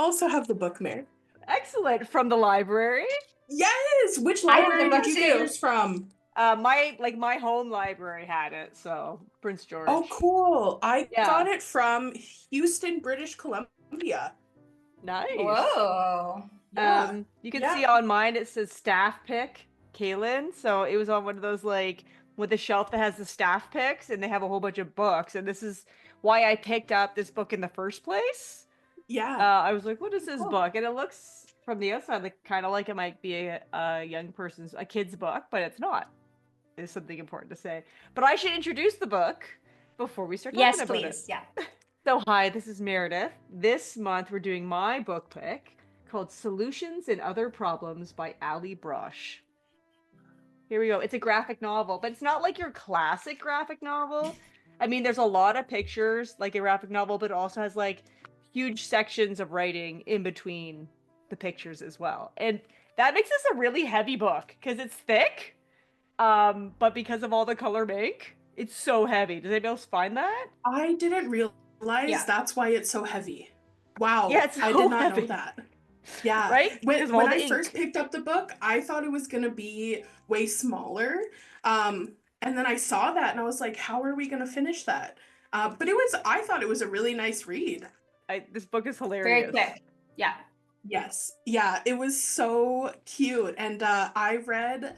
also have the book, Mary. Excellent. From the library? Yes! Which I have the library book did you get too. yours from? My home library had it, so Prince George. Oh, cool. I Yeah. got it from Houston, British Columbia. Nice. Whoa. Yeah. You can Yeah. see on mine it says staff pick, Kaylin. So it was on one of those like with the shelf that has the staff picks, and they have a whole bunch of books. And this is why I picked up this book in the first place. Yeah. I was like, what is this Cool. book? And it looks from the outside like kind of like it might be a kid's book, but it's not. Is something important to say. But I should introduce the book before we start talking Yes, about please. it. Yeah. So hi, this is Meredith. This month we're doing my book pick called Solutions and Other Problems by Allie Brosh. Here we go. It's a graphic novel, but it's not like your classic graphic novel. I mean, there's a lot of pictures like a graphic novel, but it also has like huge sections of writing in between the pictures as well. And that makes this a really heavy book because it's thick. But because of all the color make, it's so heavy. Does anybody else find that? I didn't realize that's why it's so heavy. Wow. Yeah, it's I so did not heavy. know that. Yeah. Right? Because of all When the I ink. first picked up the book, I thought it was going to be way smaller. And then I saw that and I was like, how are we going to finish that? But I thought it was a really nice read. This book is Very hilarious. quick. Yeah. Yes. Yeah, it was so cute. And I read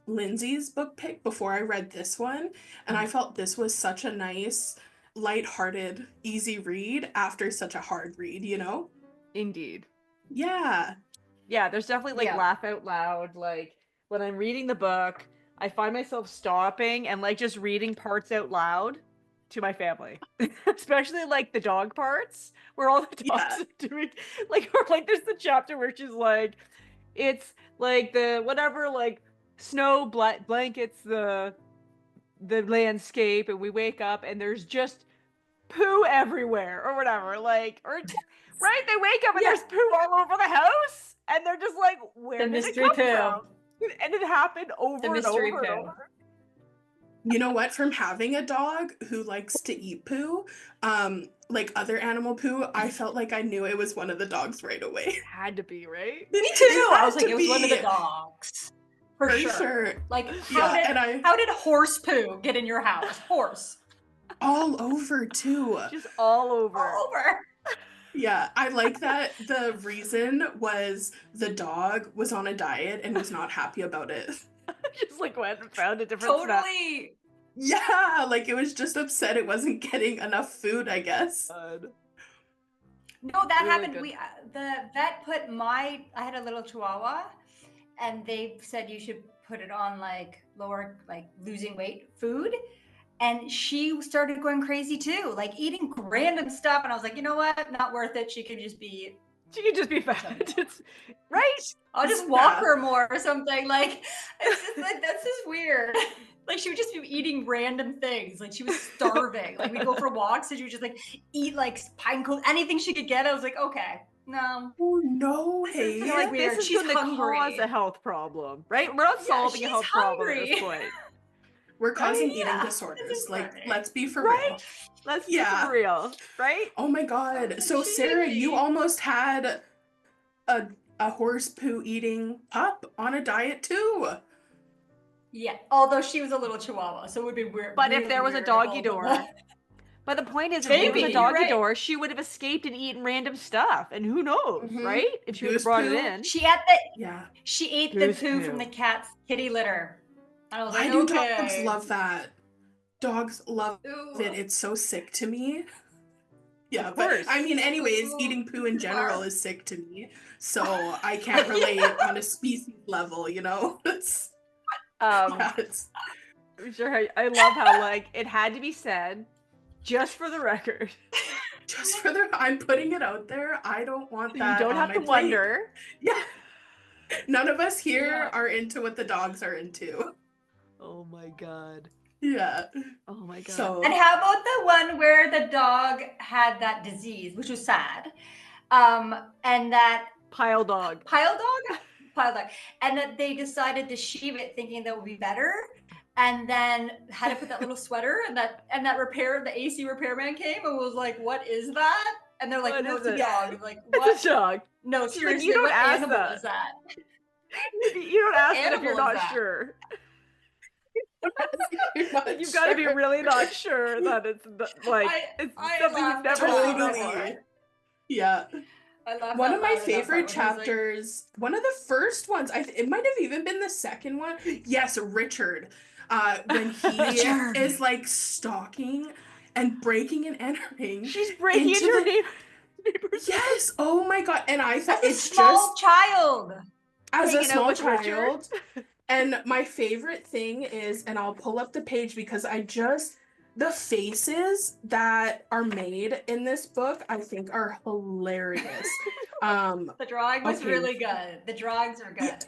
Lindsay's book pick before I read this one, and I felt this was such a nice, lighthearted, easy read after such a hard read, you know? Indeed. Yeah. Yeah, there's definitely like Yeah. laugh out loud. Like when I'm reading the book, I find myself stopping and like just reading parts out loud to my family. Especially like the dog parts where all the dogs are doing like or like there's the chapter where she's like it's like the whatever like snow blankets the landscape and we wake up and there's just poo everywhere or whatever like or right they wake up and there's poo all over the house and they're just like where The did mystery it come poo. from? And it happened over and mystery over and poo. over. You know what? From having a dog who likes to eat poo, like other animal poo, I felt like I knew it was one of the dogs right away. It had to be, right? Me too. It I was had like, to it was one of the be. dogs. For sure. Like, Yeah, how did horse poo get in your house? Horse. all over too. Just all over. All over. Yeah, I like that the reason was the dog was on a diet and was not happy about it. Just like went and found a different snack. Totally. Yeah, like it was just upset it wasn't getting enough food, I guess. No, that Really happened. good. The vet put I had a little chihuahua, and they said you should put it on like lower, like losing weight food. And she started going crazy too, like eating random stuff. And I was like, you know what? Not worth it. She could just be fat. Right? I'll just walk her more or something. Like, it's just like, that's just weird. Like, she would just be eating random things. Like, she was starving. Like, we'd go for walks and she would just like eat like pine cones, anything she could get. I was like, okay, no. Oh no, This hey. is like weird. This is She's going to hungry. cause a health problem, right? We're not solving a health problem at this hungry. point. We're causing Right? eating Yeah. disorders. This is Like, funny. let's be for Right? real. Let's be Yeah. for real, right? Oh my god. So Sarah, you almost had a horse poo eating pup on a diet too. Yeah. Although she was a little chihuahua, so it would be weird. But if really there was a weird doggy if all door, of that- but the point is, if there was Maybe, a you're doggy right. door, she would have escaped and eaten random stuff, and who knows, Mhm. right? If she would have Goose brought it poo. in. She ate the Goose poo poo. from the cat's kitty litter. And I was Why like, do okay. dogs love that? Dogs love Ooh. it. It's so sick to me. Yeah, Of but course. I mean, anyways, Ooh. eating poo in general is sick to me. So I can't relate on a species level, you know? It's, yeah, it's, Sure, I love how like it had to be said, just for the record. just for the, I'm putting it out there. I don't want You that. don't on have my to plate. wonder. Yeah. None of us here Yeah. are into what the dogs are into. Oh my god. Yeah. Oh my god. So And how about the one where the dog had that disease, which was sad, and that Pile dog. pile dog, and that they decided to sheave it, thinking that would be better, and then had to put that little sweater, and that the AC repairman came and was like, "What is that?" And they're like, What no, is it's a it? dog. I'm like, It's what? a dog. No, She's like, seriously, you don't what ask animal that. is that? You don't ask that if you're Animal is not that? sure. You're not Like, you've got to be sure. really not sure that it's like it's I something you've laughed never out seen loud. before. Totally. Yeah. I laughed One out of my loud at that favorite part when he was like, chapters, one of the first ones, it might have even been the second one. Yes, Richard. When he Richard. is like stalking and breaking and entering She's breaking into into her the neighbor's house. yes. Oh my god! And I thought as a it's small just child. as a Hanging out small with Richard. child. And my favorite thing is, and I'll pull up the page because the faces that are made in this book, I think are hilarious. The drawing was Okay. really good. The drawings are good.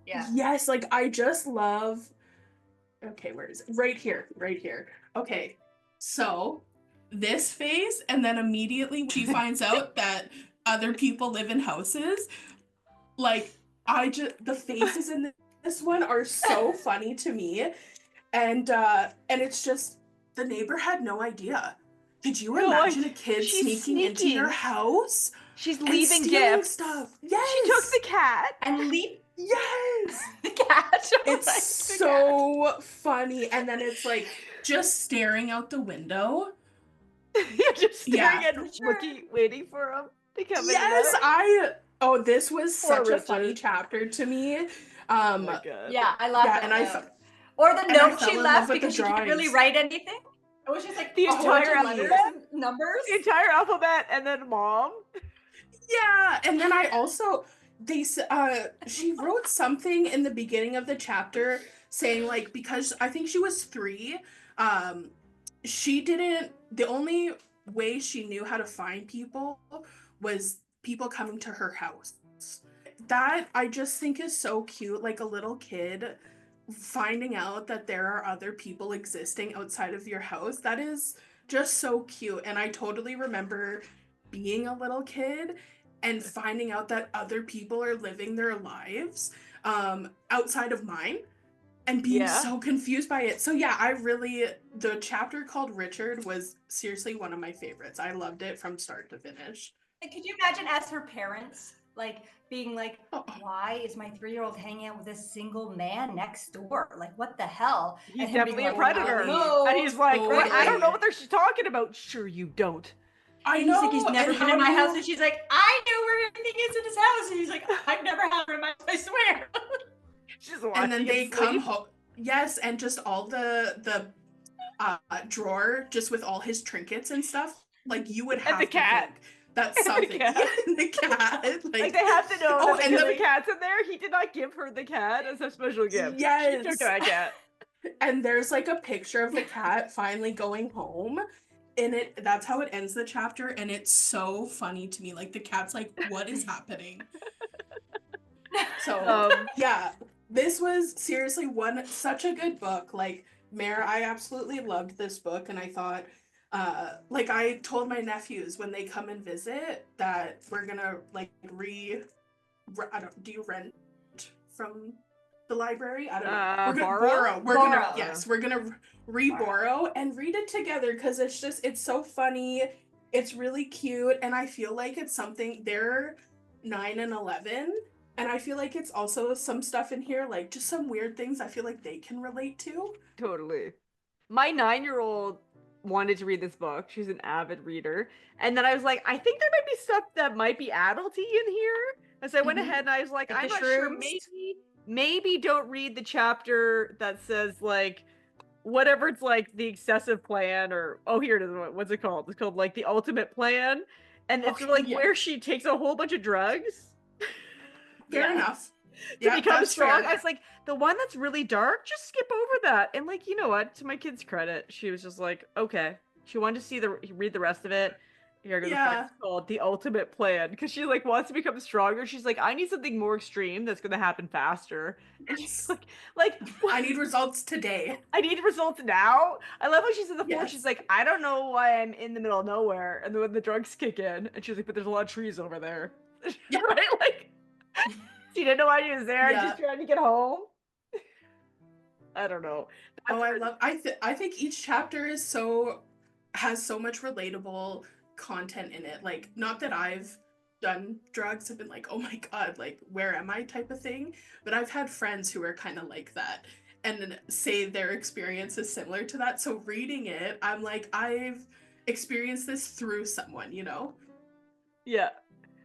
Yeah. Yes, like I just love. Okay, where is it? Right here, right here. Okay, so this face, and then immediately she finds out that other people live in houses. Like the faces in this one are so funny to me, and it's just the neighbor had no idea. Could you No, imagine a kid she's sneaking into your sneaking. house She's and leaving stealing gifts. stuff? Yes, She took the cat. And leap yes. the cat. It's Like, so funny, and then it's like just staring out the window. You're just staring Yeah. and looking, waiting for him to come Yes, this was Poor such a funny Richard. chapter to me. Oh my god. yeah, I laughed Yeah, out and I loud. fe- Or the and I note fell she in left love with the because she couldn't really drawings. write anything. It was just like The a whole bunch entire of letters alphabet? and numbers. The entire alphabet and then mom. Yeah, and then I also she wrote something in the beginning of the chapter saying like because I think she was 3, she didn't the only way she knew how to find people was people coming to her house. That I just think is so cute, like a little kid finding out that there are other people existing outside of your house. That is just so cute. And I totally remember being a little kid and finding out that other people are living their lives outside of mine and being Yeah. so confused by it. So yeah, the chapter called Richard was seriously one of my favorites. I loved it from start to finish. And could you imagine as her parents, like being like, Oh. why is my 3-year-old hanging out with this single man next door? Like, what the hell? He's And him being definitely a like, predator. no. And he's like, Totally. I don't know what they're talking about. Sure you don't. I And know. he's like, he's never and been in how my you- house. And she's like, I know where everything is in his house. And he's like, I've never had her in my house, I swear. She's and then they come home. home. Yes, and just all the drawer just with all his trinkets and stuff. Like you would have the to cat. think that's And the something. cat. Yeah, the cat. Like they have to know that and because the- the cat's in there, he did not give her the cat as a special gift. Yes. She took that cat. And there's like a picture of the cat finally going home. And that's how it ends the chapter, and it's so funny to me. Like the cat's like, what is happening? So yeah, this was seriously such a good book. Like Mare, I absolutely loved this book, and I thought like I told my nephews when they come and visit that we're gonna like do you rent from the library? I don't know. We're gonna borrow? We're gonna re-borrow and read it together because it's so funny. It's really cute, and I feel like it's something they're 9 and 11, and I feel like it's also some stuff in here, like just some weird things I feel like they can relate to. Totally. My 9-year-old wanted to read this book. She's an avid reader. And then I was like, I think there might be stuff that might be adulty in here. And so I went ahead and I was like, Like I'm the not sure. shrooms? Maybe don't read the chapter that says like whatever it's like the excessive plan or here it is. What's it called? It's called like the ultimate plan. And it's like where she takes a whole bunch of drugs. Fair enough. To become that's strong. fair. I was like, the one that's really dark, just skip over that. And like, you know what? To my kid's credit, she was just like, okay. She wanted to read the rest of it. Here goes it's called The Ultimate Plan. Because she like wants to become stronger. She's like, I need something more extreme that's gonna happen faster. And she's like I need results today. I need results now. I love how she's in the forest. Yes. She's like, I don't know why I'm in the middle of nowhere. And then when the drugs kick in, and she's like, but there's a lot of trees over there. Yeah. Right? Like she didn't know why she was there. Yeah. She's trying to get home. I don't know. I think each chapter has so much relatable content in it. Like, not that I've done drugs, have been like, oh my god, like, where am I type of thing, but I've had friends who are kind of like that and say their experience is similar to that. So reading it, I'm like, I've experienced this through someone, you know? Yeah.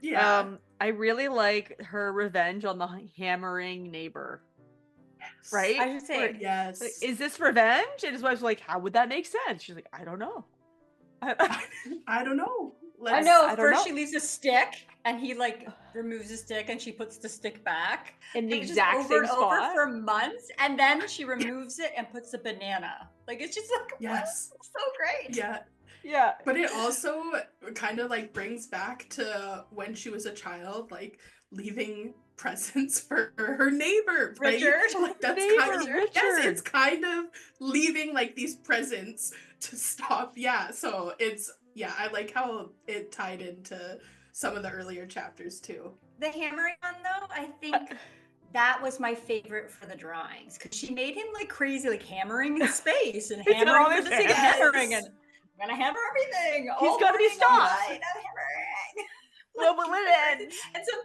Yeah. I really like her revenge on the hammering neighbor. Yes. Right? I should say, Yes. Like, is this revenge? And his wife's like, how would that make sense? She's like, I don't know. I don't know. I Let's, know. I don't First, know. she leaves a stick, and he like removes the stick, and she puts the stick back In the like, just exact over same and over spot. for months, and then she removes it and puts a banana. Like it's just like yes. what? So great. Yeah. Yeah. But it also kind of like brings back to when she was a child, like leaving presents for her neighbor, right? Richard. Like that's Neighbor, kind of, yes, Richard. it's kind of leaving like these presents to stop. Yeah, so it's, yeah, I like how it tied into some of the earlier chapters too. The hammering one, though, I think that was my favorite for the drawings because she made him like crazy, like hammering in space and He's got all hammering for this the sake of yes. hammering and I'm gonna hammer everything. He's gotta be stopped. I'm hammering. What will it end? And so,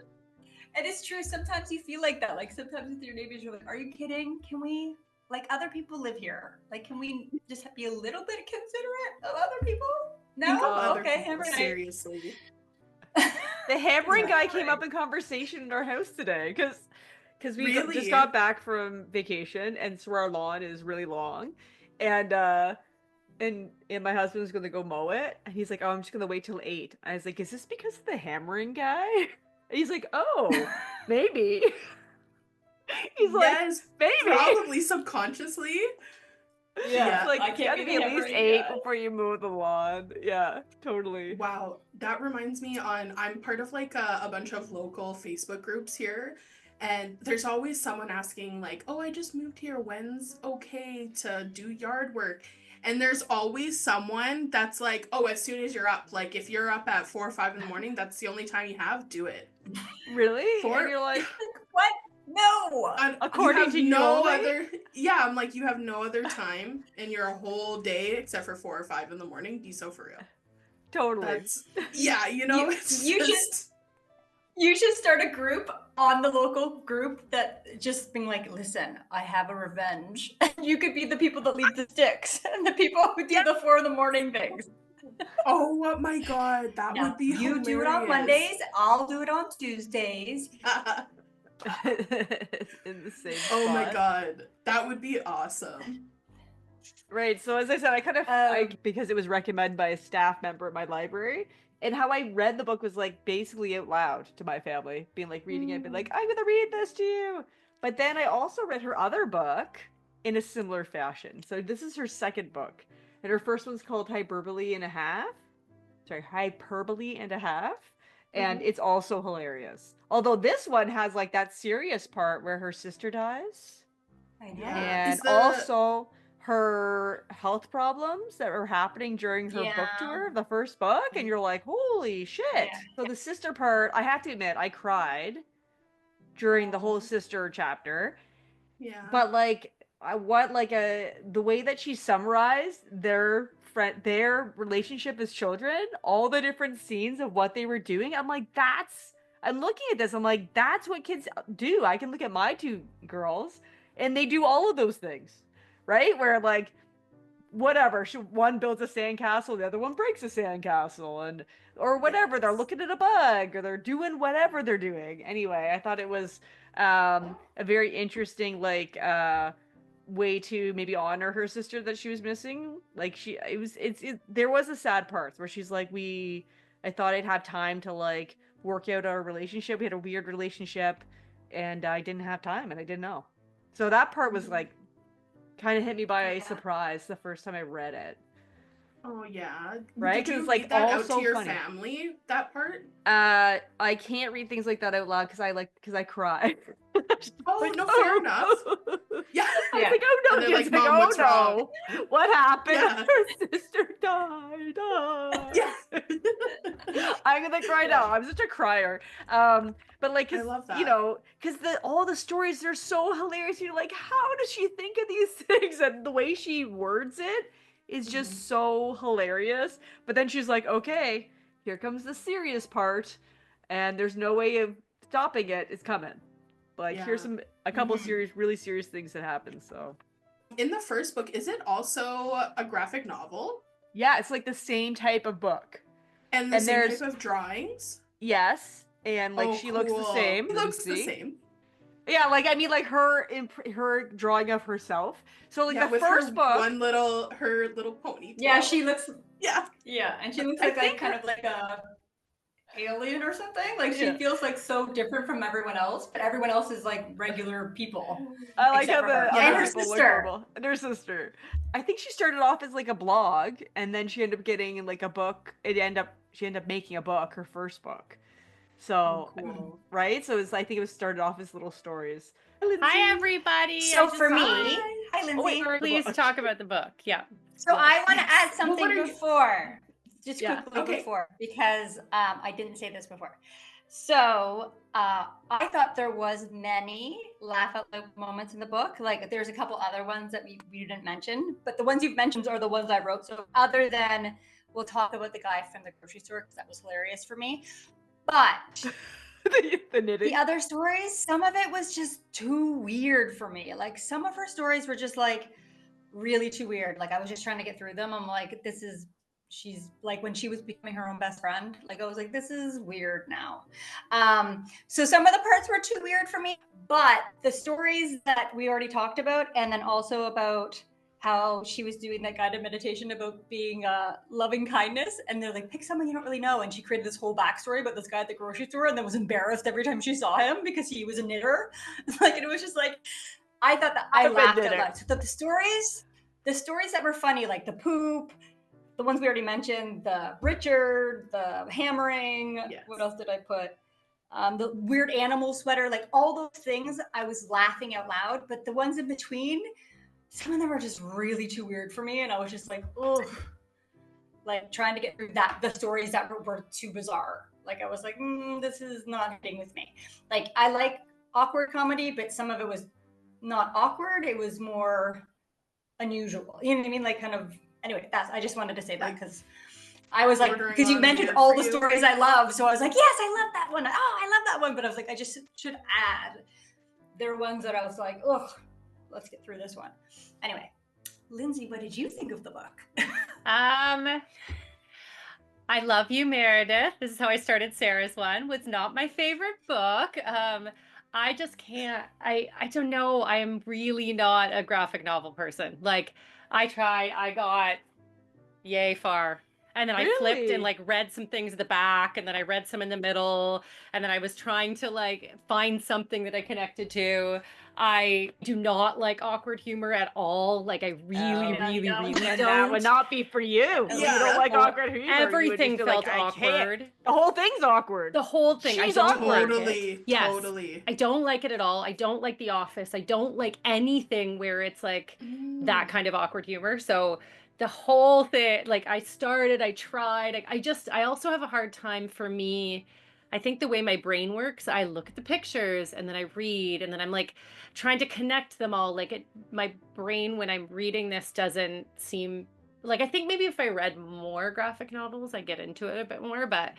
and it's true. Sometimes you feel like that. Like sometimes with your neighbors, you're like, "Are you kidding? Can we? Like other people live here. Like, can we just be a little bit considerate of other people? Think of No, other okay, people, hammer night." seriously. The hammering guy came Hammering. up in conversation in our house today because we Really? just got back from vacation, and so our lawn is really long, and my husband was gonna go mow it, and he's like, "Oh, I'm just gonna wait till 8." I was like, "Is this because of the hammering guy?" And he's like, "Oh, maybe." He's Yes, like, "Maybe." probably subconsciously. Yeah, It's like I it's can't gotta be be the at least hammering 8 guy. before you mow the lawn. Yeah, totally. Wow, that reminds me I'm part of like a bunch of local Facebook groups here, and there's always someone asking like, "Oh, I just moved here. When's okay to do yard work?" And there's always someone that's like, "Oh, as soon as you're up. Like if you're up at 4 or 5 in the morning, that's the only time you have. Do it." Really? For- And you're like, What? No. And According you have to you no only? other, yeah, I'm like, you have no other time in your whole day except for 4 or 5 in the morning. Be so for real. totally. That's, yeah, you know, it's you just. You should start a group on the local group that just being like, listen, I have a revenge. You could be the people that leave the sticks and the people who do the 4 in the morning things. Oh my god, that Now, would be you do it on hilarious. Mondays, I'll do it on Tuesdays. In the same Oh my spot. god, that would be awesome. Right. So as I said, I because it was recommended by a staff member at my library, and how I read the book was like basically out loud to my family, being like reading it, being like, I'm gonna read this to you. But then I also read her other book in a similar fashion. So this is her second book, and her first one's called Hyperbole and a Half. Sorry, Hyperbole and a Half, and it's also hilarious. Although this one has like that serious part where her sister dies. I know. Yeah. And also her health problems that were happening during her book Yeah. tour of the first book, and you're like, holy shit. Yeah. So the sister part, I have to admit, I cried during the whole sister chapter. Yeah. But like the way that she summarized their relationship as children, all the different scenes of what they were doing, I'm looking at this, I'm like, that's what kids do. I can look at my two girls and they do all of those things, right? Where like whatever, one builds a sandcastle, the other one breaks a sandcastle, or whatever. They're looking at a bug, or they're doing whatever they're doing. Anyway, I thought it was a very interesting way to maybe honor her sister that she was missing. Like there was a sad part where she's like, I thought I'd have time to like work out our relationship. We had a weird relationship, and I didn't have time, and I didn't know. So that part was like kind of hit me by surprise the first time I read it. Oh yeah. Right? Did you It's read like that all out so to your funny. family? That part? I can't read things like that out loud because I cry. Oh no, fair enough. Yeah. I was like, oh no, And they're kids. like, Mom, what's wrong? No, what happened? Yeah. Her sister died. Oh. Yeah. I'm gonna cry now. I'm such a crier. But like, I love that. you know, because all the stories, they're so hilarious. You're like, how does she think of these things? And the way she words it is just so hilarious. But then she's like, okay, here comes the serious part, and there's no way of stopping it. It's coming. Like, here's a couple Mhm. really serious things that happen. So, In the first book, is it also a graphic novel? yeah, it's like the same type of book. And the And same there's type of drawings? yes, and like Oh, she looks the cool. same. It looks the Lindsay. same. Yeah, like I mean, like her drawing of herself. So like Yeah, the with first her book, her little ponytail. Yeah, she looks. Yeah. Yeah, and she looks I like think kind of like a alien or something. Like she Yeah. feels like so different from everyone else, but everyone else is like regular people. I like Except how for the her. other And her people look sister. normal. And her sister. I think she started off as like a blog, and then she ended up getting like a book. She ended up making a book, her first book. So, Cool. right? So I think it was started off as little stories. Hi, Lindsay. Hi, everybody. So for me, Hi. hi Lindsay. Oh, wait, Please book. talk about the book. Yeah. So I want to Yes. add Well, something what are you- before, just Yeah. quickly Okay. before, because I didn't say this before. So I thought there was many laugh out loud moments in the book. Like there's a couple other ones that we didn't mention, but the ones you've mentioned are the ones I wrote. So other than we'll talk about the guy from the grocery store because that was hilarious for me. But the knitting. the other stories, some of it was just too weird for me. Like some of her stories were just like really too weird. Like I was just trying to get through them. I'm like, she's like when she was becoming her own best friend. Like I was like, this is weird now. So some of the parts were too weird for me, but the stories that we already talked about, and then also about how she was doing that guided meditation about being loving kindness, and they're like, pick someone you don't really know, and she created this whole backstory about this guy at the grocery store, and then was embarrassed every time she saw him because he was a knitter. Like, and it was just like, I thought that I I've been laughed out knitter. loud. So the stories that were funny, like the poop, the ones we already mentioned, the Richard, the hammering. Yes. What else did I put? The weird animal sweater, like all those things, I was laughing out loud. But the ones in between, some of them were just really too weird for me, and I was just like, ugh, like trying to get through the stories that were too bizarre. Like I was like, this is not hitting with me. Like I like awkward comedy, but some of it was not awkward. It was more unusual. You know what I mean? Like kind of. Anyway, I just wanted to say that because I was like, Bordering because you on mentioned weird all for the you. stories I love, so I was like, yes, I love that one. Oh, I love that one. But I was like, I just should add. There are ones that I was like, ugh, let's get through this one. Anyway, Lindsay, what did you think of the book? I love you, Meredith. This is how I started Sarah's one. Was not my favorite book. I just can't. I don't know. I am really not a graphic novel person. Like I tried. I got yay far. And then I flipped Really? and like read some things at the back, and then I read some in the middle, and then I was trying to like find something that I connected to. I do not like awkward humor at all. Like I really, Yeah, you really, don't. really And Don't. that would not be for you. Yeah. You don't like Oh, awkward humor. You would everything just be felt like, I can't. awkward. The whole thing's awkward. The whole thing. I She's don't awkward. like it. Totally. Yes. Totally. I don't like it at all. I don't like The Office. I don't like anything where it's like that kind of awkward humor. So the whole thing, like I tried. I also have a hard time for me. I think the way my brain works, I look at the pictures and then I read and then I'm like trying to connect them all. Like my brain when I'm reading this doesn't seem like, I think maybe if I read more graphic novels, I get into it a bit more, but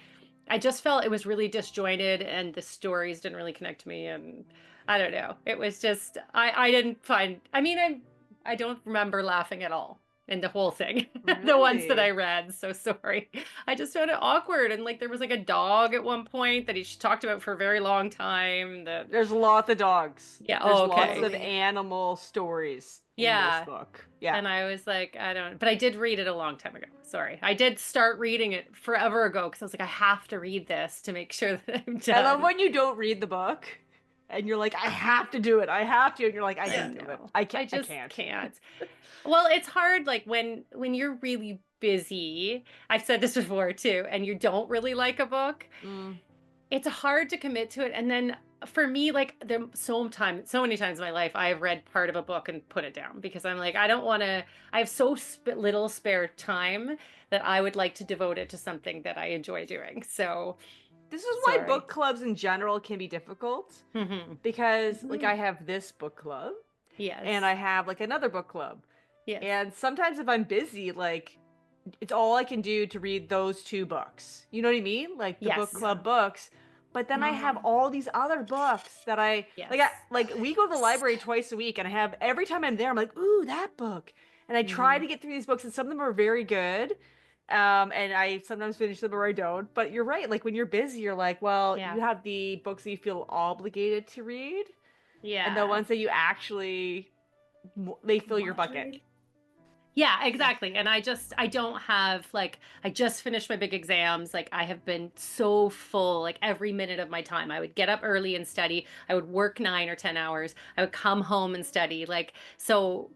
I just felt it was really disjointed and the stories didn't really connect to me. And I don't know. It was just, I didn't find, I mean, I don't remember laughing at all in the whole thing. The ones that I Really? read. So sorry. I just found it awkward. And like there was like a dog at one point that he talked about for a very long time. That There's lots of dogs. Yeah, There's oh, lots okay. of animal stories in Yeah. this book. Yeah. And I was like, but I did read it a long time ago. Sorry. I did start reading it forever ago because I was like, I have to read this to make sure that I'm done. I love when you don't read the book and you're like, I have to do it. I have to. And you're like, I can't do it. I can't. I just can't. can't. Well, it's hard like when you're really busy. I've said this before too, and you don't really like a book. It's hard to commit to it. And then for me, like there so many times in my life, I have read part of a book and put it down because I'm like, I don't want to. I have so little spare time that I would like to devote it to something that I enjoy doing. So This is why Sorry. book clubs in general can be difficult because, like, I have this book club yes, and I have like another book club. yes. And sometimes if I'm busy, like it's all I can do to read those 2 books. You know what I mean? Like the book Yes. club books. But then I have all these other books that Yes. like we go to the library twice a week, and I have, every time I'm there, I'm like, ooh, that book. And I try to get through these books, and some of them are very good. And I sometimes finish them or I don't. But you're right. Like when you're busy, you're like, well, Yeah. you have the books that you feel obligated to read, Yeah. and the ones that you actually, they fill your bucket. Yeah, exactly. And I don't have like, I just finished my big exams. Like I have been so full, like every minute of my time. I would get up early and study. I would work 9 or 10 hours. I would come home and study. Like, so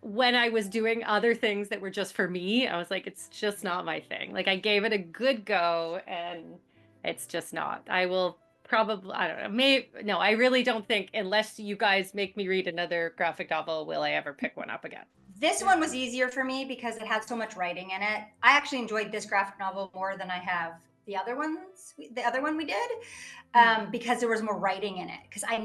when I was doing other things that were just for me, I was like, it's just not my thing. Like I gave it a good go and it's just not. I will probably, I don't know, maybe, no, I really don't think, unless you guys make me read another graphic novel, will I ever pick one up again. This one was easier for me because it had so much writing in it. I actually enjoyed this graphic novel more than I have the other ones, the other one we did, because there was more writing in it. Because I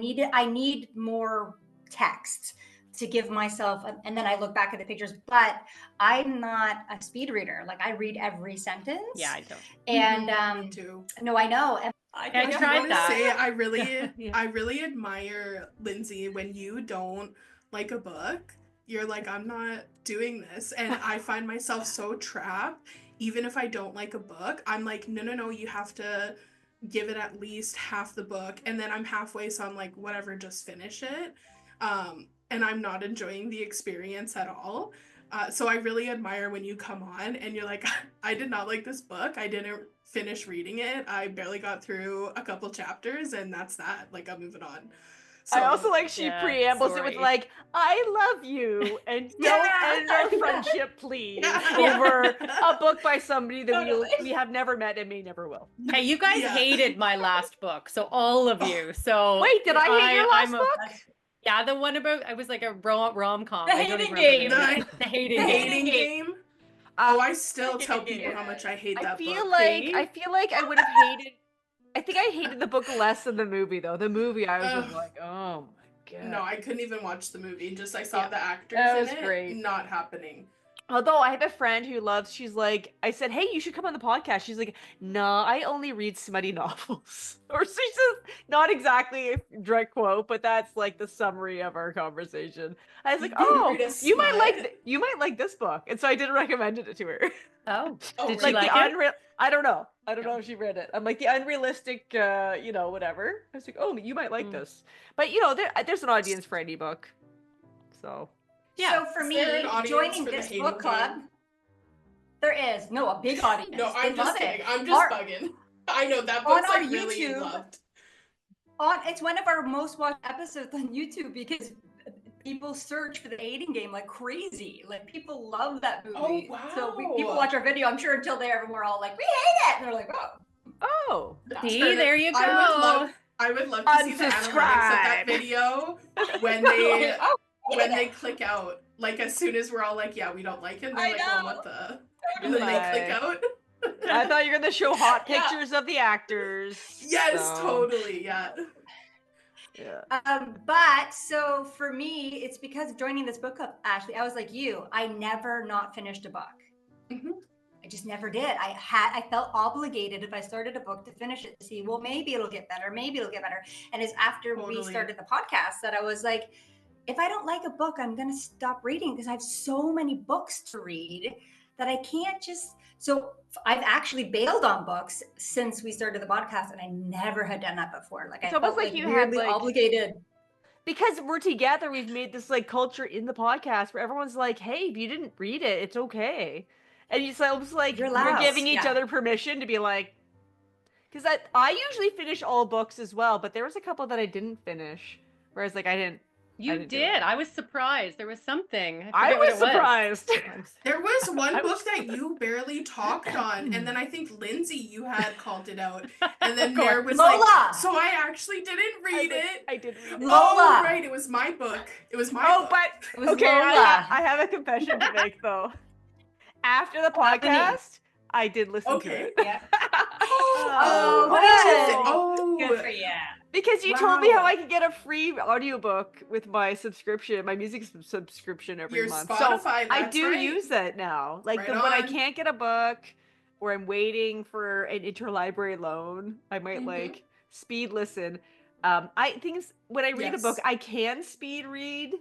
need more text to give myself, and then I look back at the pictures. But I'm not a speed reader. Like I read every sentence. Yeah, I don't. And Me too. no, I know. And I I tried want to that. say I really, Yeah. I really admire Lindsay when you don't like a book. You're like, I'm not doing this, and I find myself so trapped. Even if I don't like a book, I'm like, no, you have to give it at least half the book, and then I'm halfway, so I'm like, whatever, just finish it. And I'm not enjoying the experience at all. So I really admire when you come on and you're like, I did not like this book. I didn't finish reading it. I barely got through a couple chapters, and that's that. Like, I'm moving on. So, I also like she preambles it with like, I love you, and don't end our friendship, please, over a book by somebody that we have never met and may never will. Hey, you guys hated my last book, so all of you. So wait, did I hate your last book? Yeah, the one about, I was like a rom-com. The I don't hating even remember game. the name. The hating The game. hating game. Oh, I still tell people how much I hate that I book. feel like I would have hated. I think I hated the book less than the movie, though. The movie, I was just like, oh my god. No, I couldn't even watch the movie. Just I saw the actors that in was it. great. Not happening. Although I have a friend who loves, she's like, I said, hey, you should come on the podcast. She's like, no, I only read smutty novels. Or she says, not exactly a direct quote, but that's like the summary of our conversation. I was like, oh, you might like this book. And so I did recommend it to her. Oh, did Like she like it? I don't know. I don't know if she read it. I'm like, the unrealistic, whatever. I was like, oh, you might like this. But, there's an audience for any book. So... Yeah. So for me, joining this book club, there is a big audience. No, I'm just kidding. I'm just bugging. I know that book's like really loved. It's one of our most watched episodes on YouTube because people search for the dating game like crazy. Like people love that movie. Oh wow! So people watch our video. I'm sure until there, we're all like, we hate it. And they're like, oh. See, there you go. I would love to see the analytics of that video when they. When they click out, like as soon as we're all like, yeah, we don't like it, they're like, well, what the? And then they click out. I thought you were gonna show hot pictures of the actors. Yes, totally, yeah. But so for me, it's because of joining this book club, Ashley. I was like you. I never not finished a book. Mm-hmm. I just never did. I felt obligated if I started a book to finish it to see, well, maybe it'll get better. Maybe it'll get better. And it's after we started the podcast that I was like, if I don't like a book, I'm going to stop reading because I have so many books to read that I can't just. So I've actually bailed on books since we started the podcast, and I never had done that before. Like it's I almost felt like you weirdly had like, obligated. Because we're together, we've made this like culture in the podcast where everyone's like, hey, if you didn't read it, it's okay. And it's almost like we're giving each other permission to be like, because I usually finish all books as well, but there was a couple that I didn't finish. Whereas like I didn't. You did. I was surprised. There was something. I was surprised. There was one book that you barely talked on, and then I think Lindsay, you had called it out, and then Mare was Lola. like, "So I actually didn't read it." I did read it. Oh, right, it was my book. It was my book. But okay, I have a confession to make though. After the podcast, I did listen to it. Yeah. Oh, good. Oh, Good for you. Because you told me how Wow. I could get a free audiobook with my subscription, my music subscription every Your month. Spotify, So I that's do right. use that now. Like Right when I on. can't get a book or I'm waiting for an interlibrary loan, I might like speed listen. I things when I read a book, Yes. I can speed read,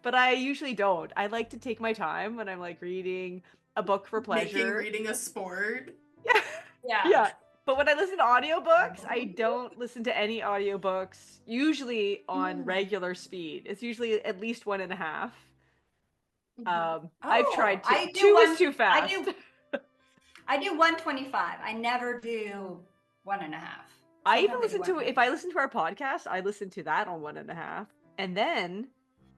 but I usually don't. I like to take my time when I'm like reading a book for Making pleasure. reading a sport. Yeah. Yeah. Yeah. But when I listen to audiobooks, I don't listen to any audiobooks, usually on regular speed. It's usually at least 1.5. I've tried two. I do Two one. is too fast. I do 125. I never do 1.5. I even Sometimes listen do to, if I listen to our podcast, I listen to that on 1.5. And then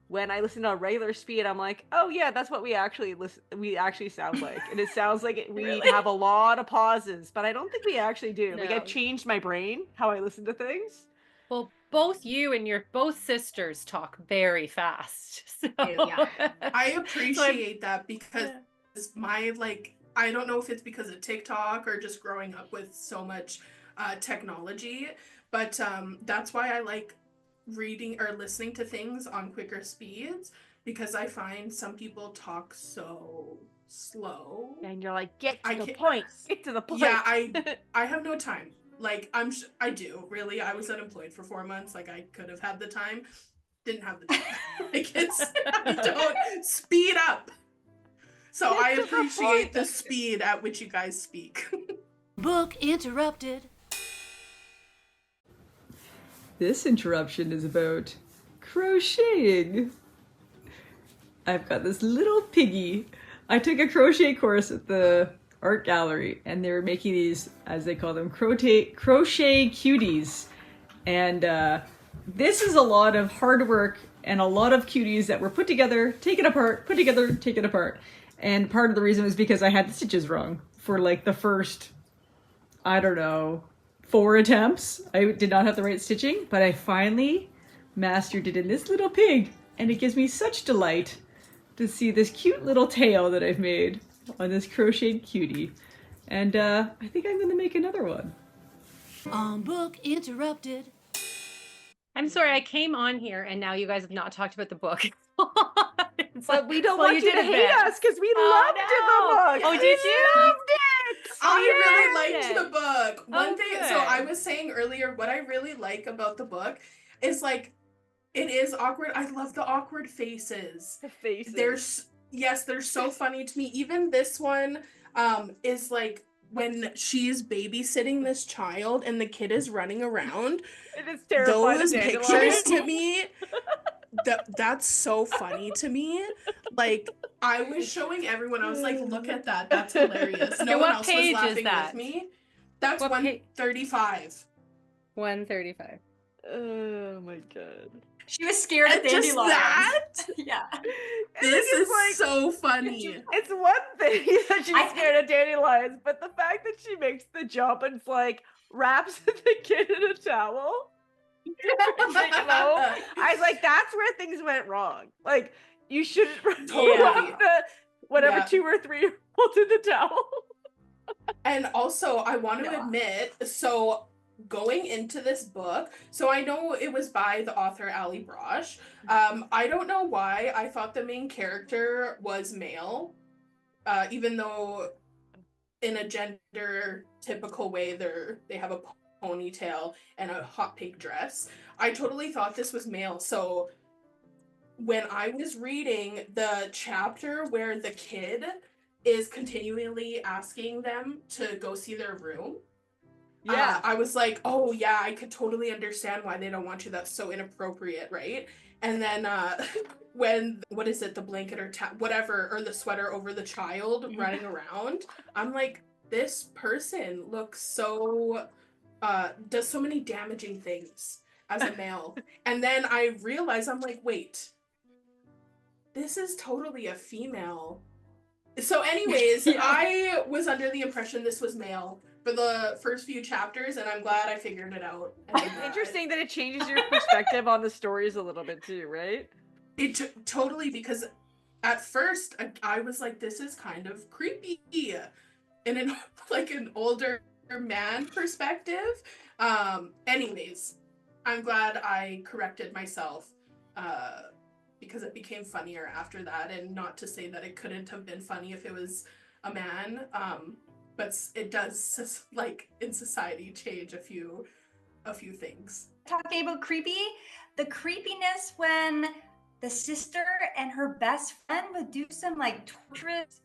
when I listen to a regular speed, I'm like, oh yeah, that's what we actually sound like. And it sounds like we Really? have a lot of pauses, but I don't think we actually do. Like No. I've changed my brain, how I listen to things. Well, both you and your both sisters talk very fast. So Yeah. I So appreciate that because my I don't know if it's because of TikTok or just growing up with so much technology, but that's why I like reading or listening to things on quicker speeds because I find some people talk so slow. And you're like, get to I the can't- point. Get to the point. Yeah, I have no time. Like I do really. I was unemployed for 4 months. Like I could have had the time, didn't have the time. Like I don't speed up. So Get I to the appreciate point. the speed at which you guys speak. Book interrupted. This interruption is about crocheting. I've got this little piggy. I took a crochet course at the art gallery and they were making these, as they call them, crochet cuties. And this is a lot of hard work and a lot of cuties that were put together, taken apart, put together, taken apart. And part of the reason was because I had the stitches wrong for like the first, I don't know, 4 attempts. I did not have the right stitching, but I finally mastered it in this little pig. And it gives me such delight to see this cute little tail that I've made on this crocheted cutie. And I think I'm going to make another one. Book interrupted. I'm sorry, I came on here and now you guys have not talked about the book. It's But like, we don't well, want you to did hate advance. us because we Oh, loved no. the book. Oh, did We you? loved it. I really Yeah. liked the book. One Oh, thing, good. so I was saying earlier, what I really like about the book is like, it is awkward. I love the awkward faces. The faces. They're so funny to me. Even this one is like when she's babysitting this child and the kid is running around. It is terrifying. Those pictures to me, that's so funny to me. Like I was showing everyone, I was like, look at that, that's hilarious. No Okay, one what else page was is laughing that? with me. That's What 135. 135. Oh my god. She was scared And of just dandelions. that, Yeah. this is like, so funny. It's one thing that she's I- scared of dandelions, but the fact that she makes the jump and like wraps the kid in a towel. I was like, that's where things went wrong. Like, you shouldn't Totally. wrap the whatever Yeah. 2 or 3 year old in the towel. And also, I want to Yeah. admit, so going into this book, so I know it was by the author Allie Brosh. I don't know why I thought the main character was male, even though in a gender typical way they have a ponytail and a hot pink dress. I totally thought this was male. So when I was reading the chapter where the kid is continually asking them to go see their room, Yeah. I was like, oh yeah, I could totally understand why they don't want you. That's so inappropriate, right? And then when, what is it, the blanket or whatever, or the sweater over the child running around, I'm like, this person looks so, does so many damaging things as a male. And then I realized, I'm like, wait, this is totally a female. So anyways, Yeah. I was under the impression this was male for the first few chapters, and I'm glad I figured it out. And It's interesting that it changes your perspective on the stories a little bit too, right? It totally, because at first I was like, this is kind of creepy in an like an older man perspective. Anyways, I'm glad I corrected myself because it became funnier after that, and not to say that it couldn't have been funny if it was a man, but it does, like, in society change a few things. Talking about creepy, the creepiness when the sister and her best friend would do some like torturous,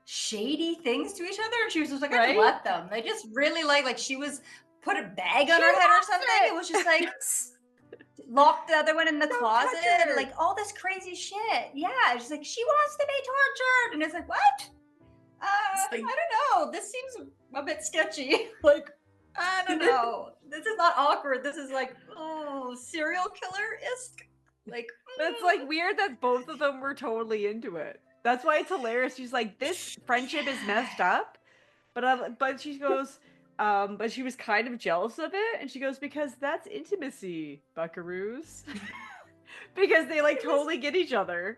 shady things to each other, and she was just like, I Right? let them. They just really like she was put a bag on her head or something. It was just like locked the other one in the closet, like all this crazy shit. Yeah, it's just like she wants to be tortured, and it's like what? like- I don't know. This seems a bit sketchy. Like I don't know. This is not awkward. This is like serial killer-esque. Like It's like weird that both of them were totally into it. That's why it's hilarious. She's like, this friendship is messed up, but she goes, but she was kind of jealous of it, and she goes, because that's intimacy, buckaroos. Because they like totally get each other,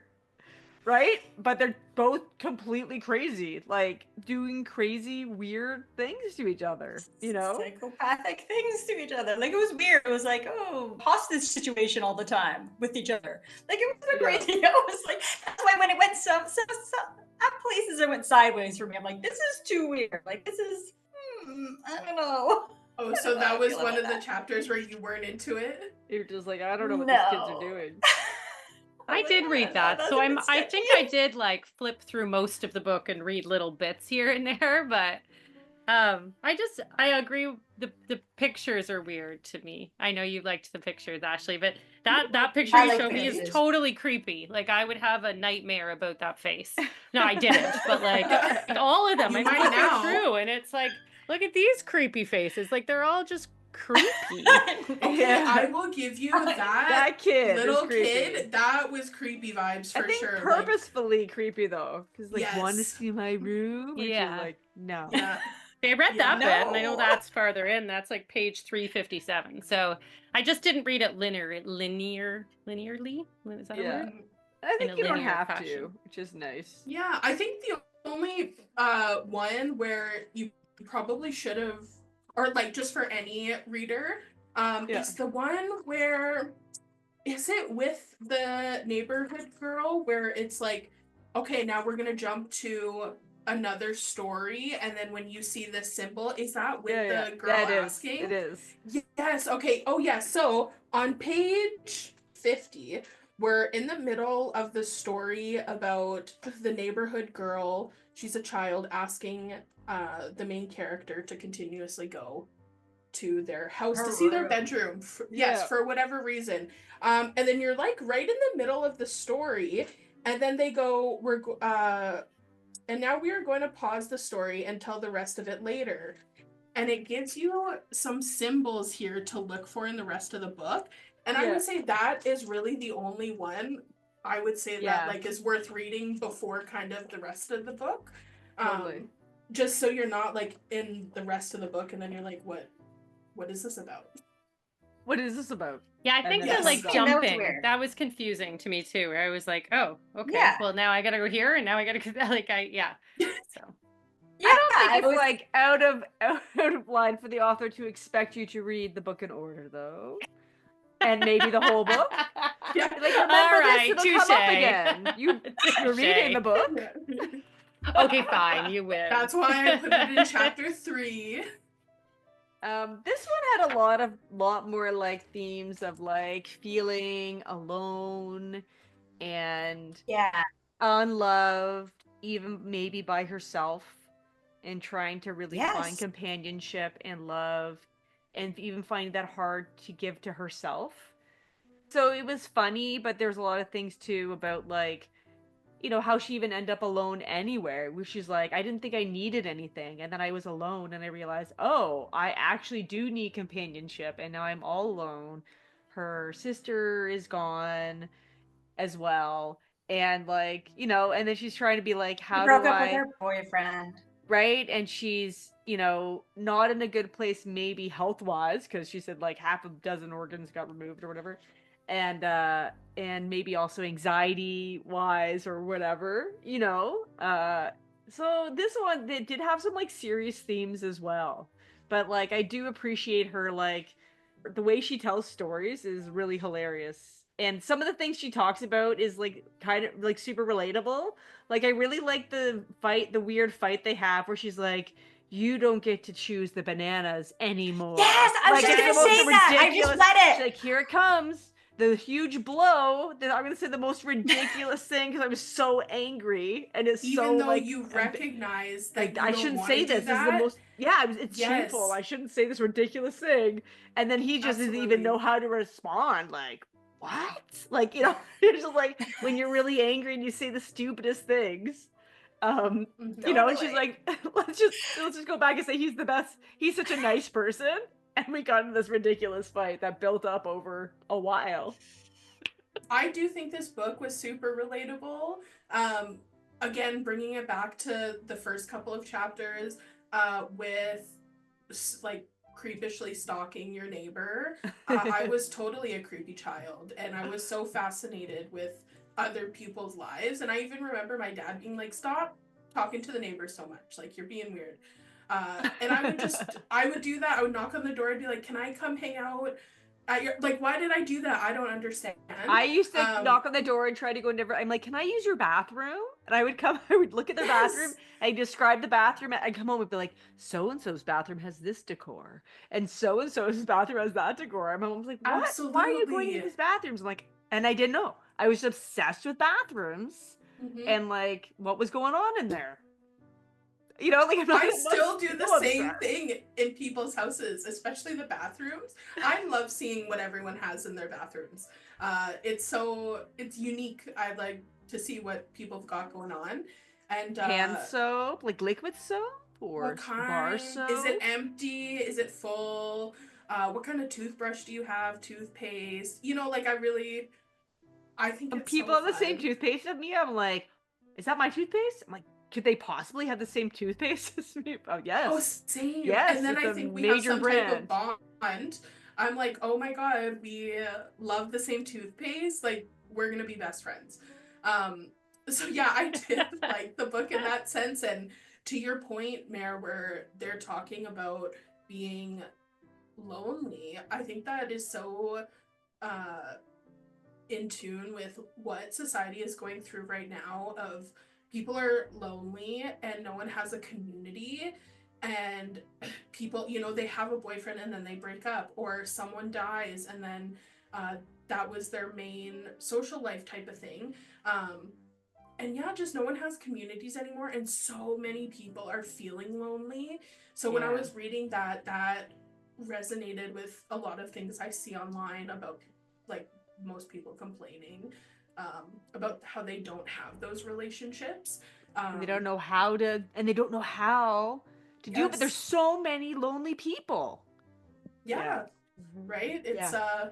right? But they're both completely crazy, like doing crazy, weird things to each other, you know? psychopathic things to each other. Like it was weird. It was like, hostage situation all the time with each other. Like it was so crazy. I was like, that's why when it went some at places it went sideways for me. I'm like, this is too weird. Like this is, I don't know. Oh, so that was one of the chapters where you weren't into it? You're just like, I don't know what these kids are doing. I did read that, so I think I did like flip through most of the book and read little bits here and there, but I agree. The pictures are weird to me. I know you liked the pictures, Ashley, but that picture I you like showed me is pictures. totally creepy. Like I would have a nightmare about that face. No, I didn't, but like all of them, You I might might go now. through, and it's like, look at these creepy faces. Like they're all just creepy. Okay, Yeah. I will give you that. That kid, Little is creepy. kid, that was creepy vibes for I think sure. purposefully creepy though, because like, want to Yes. see my room? And she's Yeah. like, no. Yeah. I read Yeah. that bit, and I know that's farther in. That's like page 357. So I just didn't read it linearly. Is that a Yeah. word? I In think a you don't linear have fashion. to, which is nice. Yeah, I think the only one where you probably should have, or like just for any reader, is the one where, is it with the neighborhood girl where it's like, okay, now we're gonna jump to another story, and then when you see this symbol, is that with the girl Yeah, it is. asking? It is. Yes, okay. Oh yeah, so on page 50, we're in the middle of the story about the neighborhood girl. She's a child asking the main character to continuously go to their house to see their room. bedroom. Yeah. For whatever reason. And then you're like right in the middle of the story, and then they go, and now we are going to pause the story and tell the rest of it later. And it gives you some symbols here to look for in the rest of the book. And I would say that is really the only one I would say that like is worth reading before kind of the rest of the book. Totally. Just so you're not like in the rest of the book and then you're like, what is this about? What is this about? Yeah, I think then that it like comes up. jumping, weird. that was confusing to me too. Where I was like, oh, okay, Yeah. well now I gotta go here, and now I gotta go like So Yeah, I don't think it it's was like out of line for the author to expect you to read the book in order, though, and maybe the whole book. Yeah. Like, remember All this, right, it'll come up touche. again. You're reading the book. Okay, fine, you win. That's why I put it in chapter 3. This one had a lot more like themes of like feeling alone and unloved, even maybe by herself, and trying to really find companionship and love, and even finding that hard to give to herself. So it was funny, but there's a lot of things too about like, you know, how she even ended up alone anywhere, where she's like, I didn't think I needed anything, and then I was alone and I realized, oh, I actually do need companionship, and now I'm all alone. Her sister is gone as well, and like, you know, and then she's trying to be like, how broke do up I with her boyfriend. right? And she's, you know, not in a good place maybe health-wise, because she said like half a dozen organs got removed or whatever. And maybe also anxiety wise or whatever, you know. So this one did have some like serious themes as well, but like I do appreciate her like the way she tells stories is really hilarious. And some of the things she talks about is like kind of like super relatable. Like I really like the weird fight they have where she's like, "You don't get to choose the bananas anymore." Yes, I was Like, just it's gonna the most say that. I just ridiculous- read it. She's like, "Here it comes, the huge blow." Then I'm gonna say the most ridiculous thing because I was so angry, and it's Even so though like you recognize that like you I don't shouldn't wanna say do this. This is the that. most it's Yes. shameful. I shouldn't say this ridiculous thing. And then he just doesn't even know Absolutely. how to respond. Like, what? Like, you know, it's just like when you're really angry and you say the stupidest things. You know, and she's Totally. like, let's just go back and say he's the best. He's such a nice person. And we got into this ridiculous fight that built up over a while. I do think this book was super relatable. Again, bringing it back to the first couple of chapters, with like creepishly stalking your neighbor. I was totally a creepy child, and I was so fascinated with other people's lives. And I even remember my dad being like, "Stop talking to the neighbors so much. Like, you're being weird." And I would do that. I would knock on the door and be like, "Can I come hang out at your," like, why did I do that? I don't understand. I used to knock on the door and try to go in different. I'm like, "Can I use your bathroom?" And I would come. I would look at their bathroom. I describe the bathroom. I'd come home and be like, "So and so's bathroom has this decor, and so's bathroom has that decor." And my mom's like, "What? Why are you going into Absolutely. these bathrooms?" I'm like, and I didn't know. I was obsessed with bathrooms Mhm. and like what was going on in there. You know, like I still do the same obsessed. thing in people's houses, especially the bathrooms. I love seeing what everyone has in their bathrooms. It's unique. I like to see what people have got going on. And Hand soap, like liquid soap or what kind? bar soap. Is it empty? Is it full? What kind of toothbrush do you have? Toothpaste? You know, like I think When it's people so have the same fun. toothpaste as me, I'm like, "Is that my toothpaste?" I'm like, "Could they possibly have the same toothpaste as me?" Oh, Oh, yes. same. Yes, And then it's I a think we have major some type of brand. bond. I'm like, oh my god, we love the same toothpaste. Like, we're gonna be best friends. So yeah, I did like the book in that sense. And to your point, Mare, where they're talking about being lonely, I think that is so uh in tune with what society is going through right now, of people are lonely and no one has a community, and people, you know, they have a boyfriend and then they break up, or someone dies and then uh, that was their main social life type of thing. And yeah, just no one has communities anymore, and so many people are feeling lonely. So when I Yeah. was reading that resonated with a lot of things I see online about, like, most people complaining about how they don't have those relationships. And they don't know how to do it, but there's Yes. so many lonely people. Yeah, Mhm. right? It's Yeah.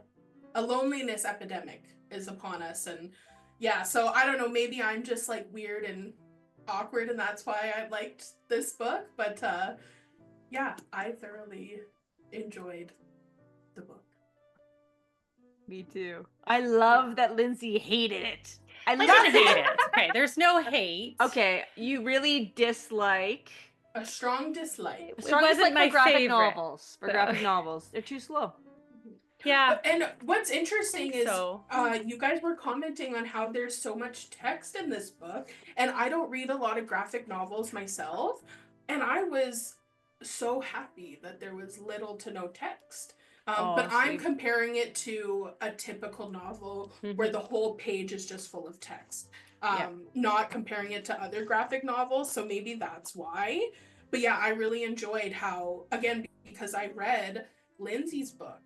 a loneliness epidemic is upon us. And yeah, so I don't know, maybe I'm just like weird and awkward and that's why I liked this book, but yeah, I thoroughly enjoyed the book. Me too. I love that Lindsay hated it. I I love didn't hate it. Okay, there's no hate. Okay, you really dislike A strong dislike. It strong wasn't dislike my for graphic favorite, novels. For so- graphic novels, they're too slow. Yeah. And what's interesting think is so. you guys were commenting on how there's so much text in this book, and I don't read a lot of graphic novels myself, and I was so happy that there was little to no text. But I'm same. comparing it to a typical novel where the whole page is just full of text. Yeah. Not comparing it to other graphic novels, so maybe that's why. But yeah, I really enjoyed how, again, because I read Lindsay's book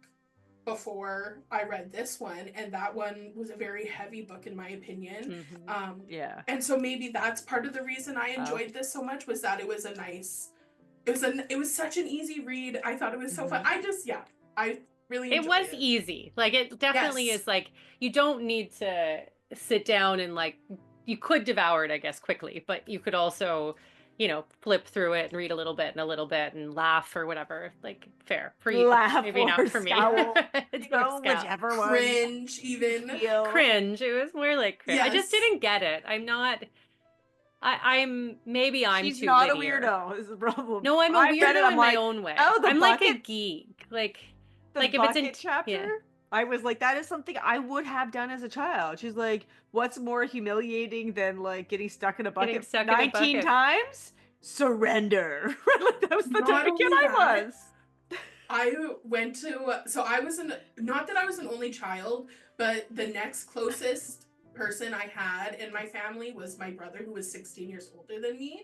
before I read this one, and that one was a very heavy book in my opinion. Yeah. And so maybe that's part of the reason I enjoyed this so much, was that it was it was such an easy read. I thought it was so fun. I really It enjoyed was easy. Like, it definitely Yes. is, like, you don't need to sit down and, like, you could devour it, I guess, quickly, but you could also, you know, flip through it and read a little bit and a little bit and laugh or whatever. Like, fair for you. Laugh Maybe or not for me. scowl. It's You know, more scowl. whichever one. Cringe even. Feel. Cringe. It was more like cringe. I just Yes. didn't get it. I'm She's too not linear. a weirdo is the problem. No, I'm a I read weirdo it, I'm in like, my own way. oh, the I'm like a bucket- geek. Like, the Like, if it's bucket chapter, I was like, that is something I would have done as a child. She's like, what's more humiliating than like getting stuck in a bucket Getting stuck in a 19 bucket. times? Surrender. Like, that was the Not type of kid only I that, was. I went to, so I was not that I was an only child, but the next closest person I had in my family was my brother, who was 16 years older than me.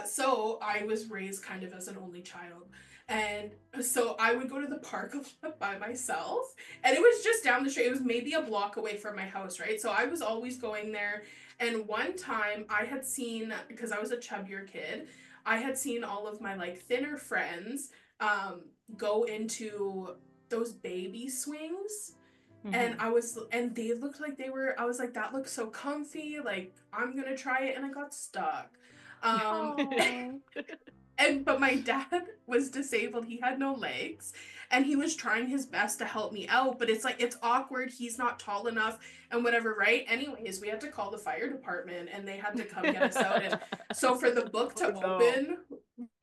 So I was raised kind of as an only child. And so I would go to the park a lot by myself, and it was just down the street. It was maybe a block away from my house, right? So I was always going there. And one time I had seen, because I was a chubbier kid, I had seen all of my like thinner friends go into those baby swings. And and they looked like I was like, that looks so comfy, like I'm gonna try it, and I got stuck. But my dad was disabled, he had no legs, and he was trying his best to help me out, but it's like, it's awkward, he's not tall enough and whatever, right? Anyways, we had to call the fire department, and they had to come get us out. And so for the book to open,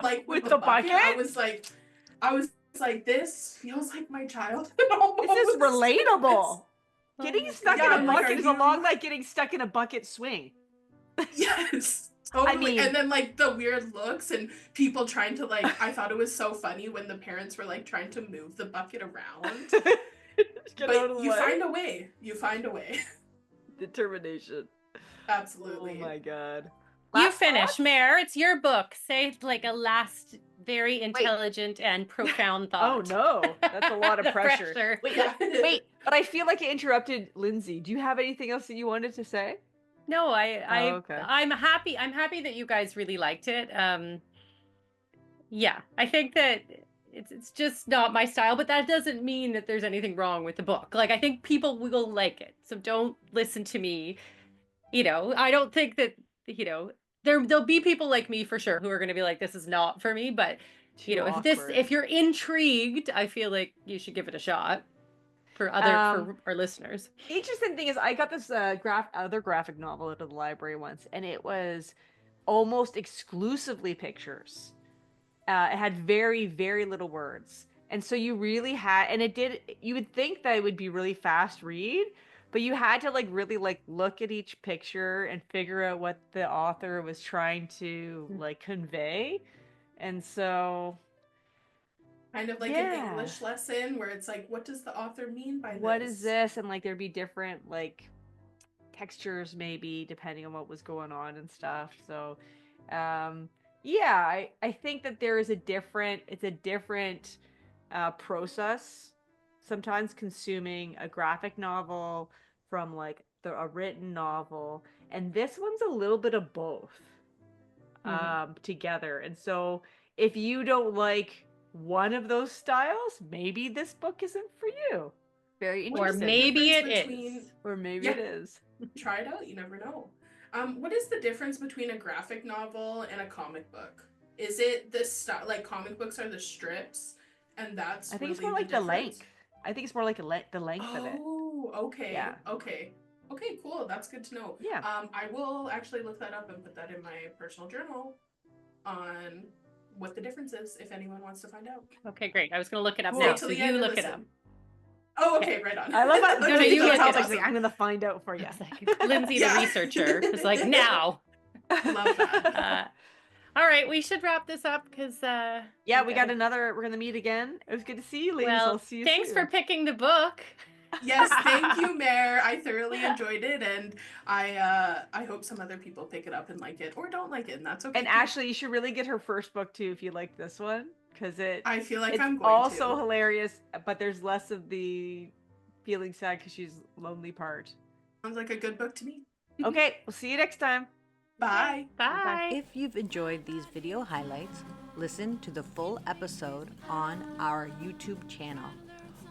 like with the bucket, I was like, this feels like my childhood. This is relatable. Getting stuck in a I'm like, bucket is a lot like getting stuck in a bucket swing. Yes. Totally. I mean, and then like the weird looks and people trying to like, I thought it was so funny when the parents were like trying to move the bucket around. But you find a way. You find a way. Determination. Absolutely. Oh my god. You finish, Mare. It's your book. Say like a last very intelligent and profound thought. Oh no, that's a lot of The pressure. Wait, but I feel like I interrupted Lindsay. Do you have anything else that you wanted to say? No, okay. I'm happy. I'm happy that you guys really liked it. Yeah, I think that it's just not my style, but that doesn't mean that there's anything wrong with the book. Like, I think people will like it. So don't listen to me. You know, I don't think that, you know, there'll be people like me for sure who are going to be like, this is not for me. But you know, if you're intrigued, I feel like you should give it a shot for for our listeners. The interesting thing is, I got this other graphic novel out of the library once, and it was almost exclusively pictures. It had very, very little words, and so you really had, and you would think that it would be really fast read, but you had to like really like look at each picture and figure out what the author was trying to like convey. And so kind of like an English lesson where it's like, what does the author mean by this? What is this? And like there'd be different like textures maybe depending on what was going on and stuff. So I think that there is a different process sometimes consuming a graphic novel from like a written novel, and this one's a little bit of both together. And so if you don't like one of those styles, maybe this book isn't for you. Very interesting. Or maybe it is. Or maybe it is. Try it out, you never know. What is the difference between a graphic novel and a comic book? Is it the style, like comic books are the strips, and that's I think really it's more like the length. I think it's more like the length of it. Oh, okay. Yeah. Okay, cool. That's good to know. Yeah. I will actually look that up and put that in my personal journal on what the difference is if anyone wants to find out. Okay, great. I was going to look it up Cool. now, so you look it up. Oh, okay, right on. I love that. No, you look it up. Like, I'm going to find out for you. It's like Lindsay, the researcher, is like, now. Love that. All right, we should wrap this up because we got another. We're gonna meet again. It was good to see you, ladies. Well, I'll see you thanks soon. for picking the book. Yes, thank you, Mare. I thoroughly enjoyed it, and I hope some other people pick it up and like it, or don't like it, and that's okay. And Ashley, you should really get her first book too if you like this one, because I feel like it's I'm going also to. hilarious, but there's less of the feeling sad because she's lonely part. Sounds like a good book to me. Okay, we'll see you next time. Bye. Bye. If you've enjoyed these video highlights, listen to the full episode on our YouTube channel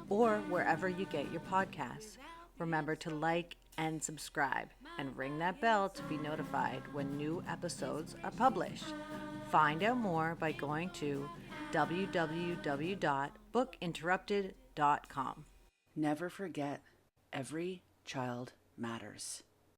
or wherever you get your podcasts. Remember to like and subscribe and ring that bell to be notified when new episodes are published. Find out more by going to www.bookinterrupted.com. Never forget, every child matters.